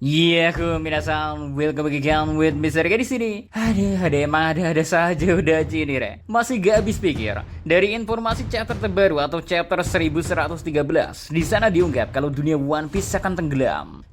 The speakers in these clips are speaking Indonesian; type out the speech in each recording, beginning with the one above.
Aku minasan, welcome back again with Mr. K di sini. Emang ada saja udah ini re. Masih gak habis pikir. Dari informasi chapter terbaru atau chapter 1113, di sana diungkap kalau dunia One Piece akan tenggelam.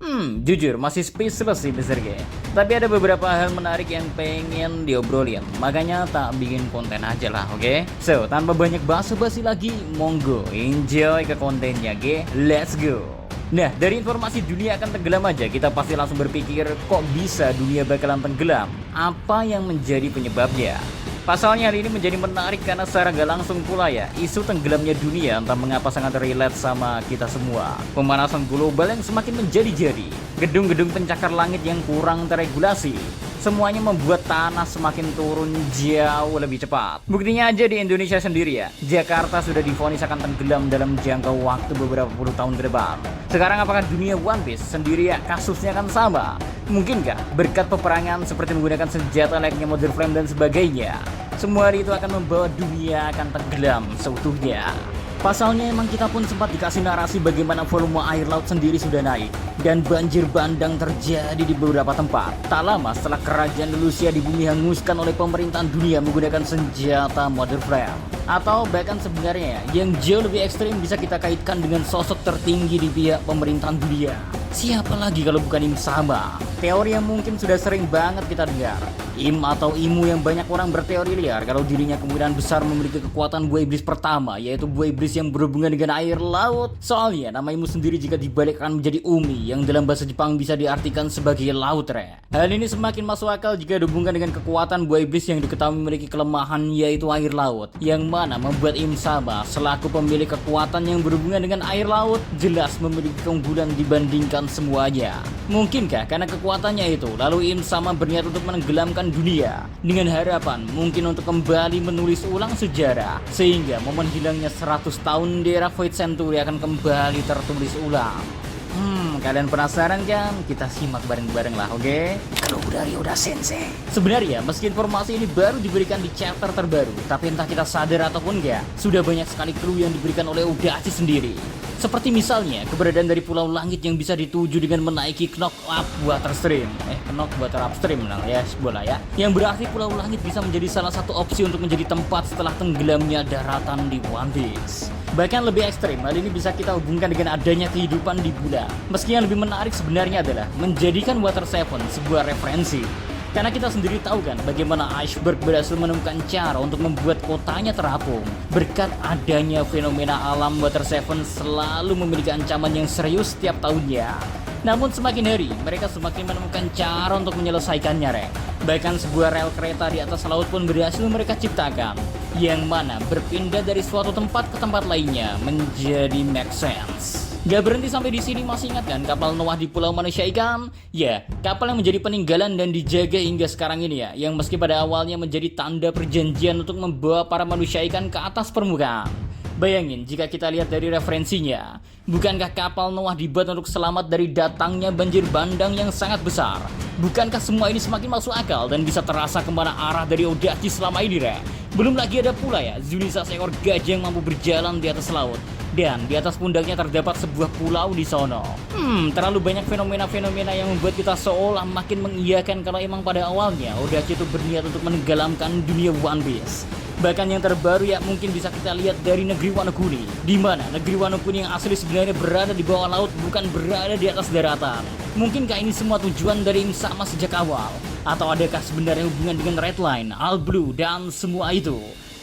Jujur masih speechless sih Mr. K. Tapi ada beberapa hal menarik yang pengen diobrolin. Makanya tak bikin konten aja lah, oke? So, tanpa banyak basa-basi lagi, monggo enjoy ke kontennya, G. Let's go. Nah, dari informasi dunia akan tenggelam aja, kita pasti langsung berpikir, kok bisa dunia bakalan tenggelam? Apa yang menjadi penyebabnya? Pasalnya hal ini menjadi menarik karena secara gak langsung pula ya, isu tenggelamnya dunia entah mengapa sangat relate sama kita semua. Pemanasan global yang semakin menjadi-jadi, gedung-gedung pencakar langit yang kurang terregulasi, semuanya membuat tanah semakin turun jauh lebih cepat. Buktinya aja di Indonesia sendiri ya, Jakarta sudah divonis akan tenggelam dalam jangka waktu beberapa puluh tahun ke depan. Sekarang apakah dunia One Piece sendiri ya kasusnya akan sama? Mungkinkah berkat peperangan seperti menggunakan senjata layaknya Mother Flame dan sebagainya, semua itu akan membawa dunia akan tenggelam seutuhnya? Pasalnya emang kita pun sempat dikasih narasi bagaimana volume air laut sendiri sudah naik dan banjir bandang terjadi di beberapa tempat. Tak lama setelah kerajaan Lucia di bumi hanguskan oleh pemerintahan dunia menggunakan senjata Mother Flame. Atau bahkan sebenarnya yang jauh lebih ekstrim bisa kita kaitkan dengan sosok tertinggi di pihak pemerintahan dunia. Siapa lagi kalau bukan Im Sama? Teori yang mungkin sudah sering banget kita dengar. Im atau Imu yang banyak orang berteori liar kalau dirinya kemungkinan besar memiliki kekuatan buah iblis pertama, yaitu buah iblis yang berhubungan dengan air laut. Soalnya nama Imu sendiri jika dibalikkan menjadi Umi yang dalam bahasa Jepang bisa diartikan sebagai laut re. Hal ini semakin masuk akal jika dihubungkan dengan kekuatan buah iblis yang diketahui memiliki kelemahan yaitu air laut, yang mana membuat Im Sama selaku pemilik kekuatan yang berhubungan dengan air laut jelas memiliki keunggulan dibandingkan semuanya. Mungkinkah karena kekuatannya itu lalu Im Sama berniat untuk menenggelamkan dunia dengan harapan mungkin untuk kembali menulis ulang sejarah sehingga momen hilangnya 100 tahun di era Void Century akan kembali tertulis ulang? Kalian penasaran kan? Kita simak bareng-bareng lah, oke? Kalau udah sensei. Sebenarnya meski informasi ini baru diberikan di chapter terbaru, tapi entah kita sadar ataupun enggak, sudah banyak sekali clue yang diberikan oleh Odachi sendiri. Seperti misalnya keberadaan dari pulau langit yang bisa dituju dengan menaiki knock up water stream. Knock water upstream nah ya, bola ya. Yang berarti pulau langit bisa menjadi salah satu opsi untuk menjadi tempat setelah tenggelamnya daratan di One Piece. Bahkan lebih ekstrim, hal ini bisa kita hubungkan dengan adanya kehidupan di bulan. Meski yang lebih menarik sebenarnya adalah menjadikan Water Seven sebuah referensi. Karena kita sendiri tahu kan bagaimana Iceberg berhasil menemukan cara untuk membuat kotanya terapung. Berkat adanya fenomena alam, Water Seven selalu memiliki ancaman yang serius setiap tahunnya. Namun semakin hari, mereka semakin menemukan cara untuk menyelesaikannya, Rek. Bahkan sebuah rel kereta di atas laut pun berhasil mereka ciptakan, yang mana berpindah dari suatu tempat ke tempat lainnya menjadi make sense. Gak berhenti sampai di sini, masih ingat kan kapal Noah di Pulau Manusia Ikan? Ya, kapal yang menjadi peninggalan dan dijaga hingga sekarang ini ya, yang meski pada awalnya menjadi tanda perjanjian untuk membawa para manusia ikan ke atas permukaan. Bayangin jika kita lihat dari referensinya, bukankah kapal Noah dibuat untuk selamat dari datangnya banjir bandang yang sangat besar? Bukankah semua ini semakin masuk akal dan bisa terasa kemana arah dari Odachi selama ini, Re? Belum lagi ada pula ya, Zunisha seekor gajah yang mampu berjalan di atas laut. Dan di atas pundaknya terdapat sebuah pulau di sono. Terlalu banyak fenomena-fenomena yang membuat kita seolah makin mengiyakan kalau emang pada awalnya Odachi itu berniat untuk menenggelamkan dunia One Piece. Bahkan yang terbaru ya mungkin bisa kita lihat dari negeri Wano Kuni, di mana negeri Wano Kuni yang asli sebenarnya berada di bawah laut, bukan berada di atas daratan. Mungkinkah ini semua tujuan dari Im Sama sejak awal? Atau adakah sebenarnya hubungan dengan Red Line, All Blue, dan semua itu?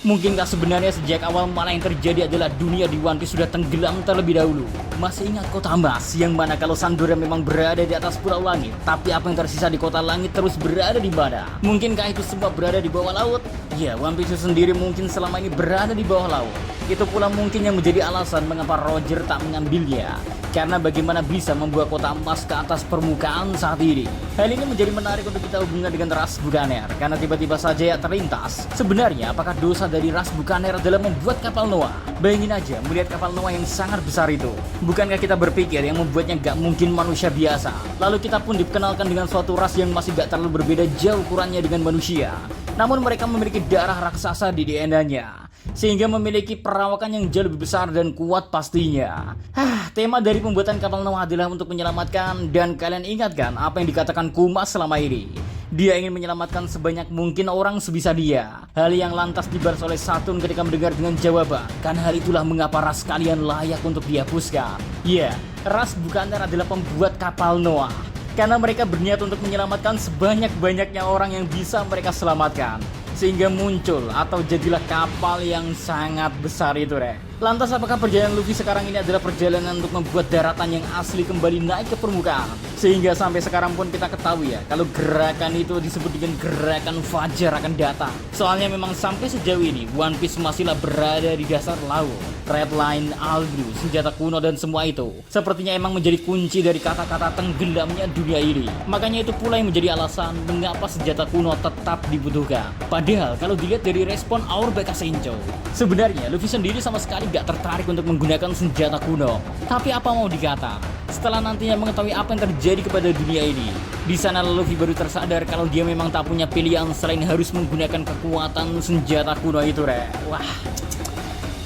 Mungkinkah sebenarnya sejak awal malah yang terjadi adalah dunia di One Piece sudah tenggelam terlebih dahulu? Masih ingat kota Mas yang mana kalau Sandora memang berada di atas pulau langit, tapi apa yang tersisa di kota langit terus berada di mana? Mungkinkah itu semua berada di bawah laut? Ya, One Piece sendiri mungkin selama ini berada di bawah laut. Itu pula mungkin yang menjadi alasan mengapa Roger tak mengambilnya. Karena bagaimana bisa membuat kota emas ke atas permukaan saat ini. Hal ini menjadi menarik untuk kita hubungkan dengan ras Bukaner, karena tiba-tiba saja ya terlintas. Sebenarnya apakah dosa jasa dari ras Bukaner dalam membuat kapal Noah. Bayangin aja melihat kapal Noah yang sangat besar itu. Bukankah kita berpikir yang membuatnya gak mungkin manusia biasa? Lalu kita pun dikenalkan dengan suatu ras yang masih gak terlalu berbeda jauh ukurannya dengan manusia. Namun mereka memiliki darah raksasa di DNA-nya, sehingga memiliki perawakan yang jauh lebih besar dan kuat pastinya. Tema dari pembuatan kapal Noah adalah untuk menyelamatkan, dan kalian ingatkan apa yang dikatakan Kumas selama ini. Dia ingin menyelamatkan sebanyak mungkin orang sebisa dia. Hal yang lantas dibalas oleh Saturn ketika mendengar dengan jawaban, kan hal itulah mengapa ras kalian layak untuk dihapuskan. Ya, ras Bukaner adalah pembuat kapal Noah, karena mereka berniat untuk menyelamatkan sebanyak-banyaknya orang yang bisa mereka selamatkan, sehingga muncul atau jadilah kapal yang sangat besar itu, Rek. Lantas apakah perjalanan Luffy sekarang ini adalah perjalanan untuk membuat daratan yang asli kembali naik ke permukaan? Sehingga sampai sekarang pun kita ketahui ya, kalau gerakan itu disebut dengan gerakan Fajar akan datang. Soalnya memang sampai sejauh ini One Piece masihlah berada di dasar laut. Red Line, Albion, senjata kuno dan semua itu sepertinya emang menjadi kunci dari kata-kata tenggelamnya dunia ini. Makanya itu pula yang menjadi alasan mengapa senjata kuno tetap dibutuhkan. Padahal kalau dilihat dari respon Our Bakasencho, sebenarnya Luffy sendiri sama sekali gak tertarik untuk menggunakan senjata kuno. Tapi apa mau dikata, setelah nantinya mengetahui apa yang terjadi kepada dunia ini, di sana Luffy baru tersadar kalau dia memang tak punya pilihan selain harus menggunakan kekuatan senjata kuno itu, Rek. Wah.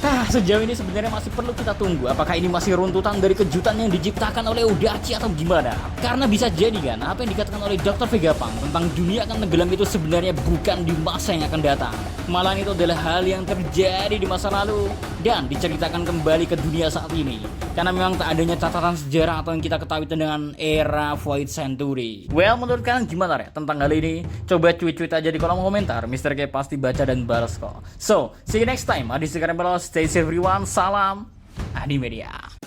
Sejauh ini sebenarnya masih perlu kita tunggu apakah ini masih runtutan dari kejutan yang diciptakan oleh Odachi atau gimana. Karena bisa jadi kan apa yang dikatakan oleh Dr. Vegapunk tentang dunia akan tenggelam itu sebenarnya bukan di masa yang akan datang. Malahan itu adalah hal yang terjadi di masa lalu dan diceritakan kembali ke dunia saat ini. Karena memang tak adanya catatan sejarah atau yang kita ketahui dengan era Void Century. Well, menurut kalian gimana ya tentang hal ini? Coba tweet-tweet aja di kolom komentar. Mr. K pasti baca dan balas kok. So, see you next time. Adi sekarang balas. Stay safe everyone. Salam Adi Media.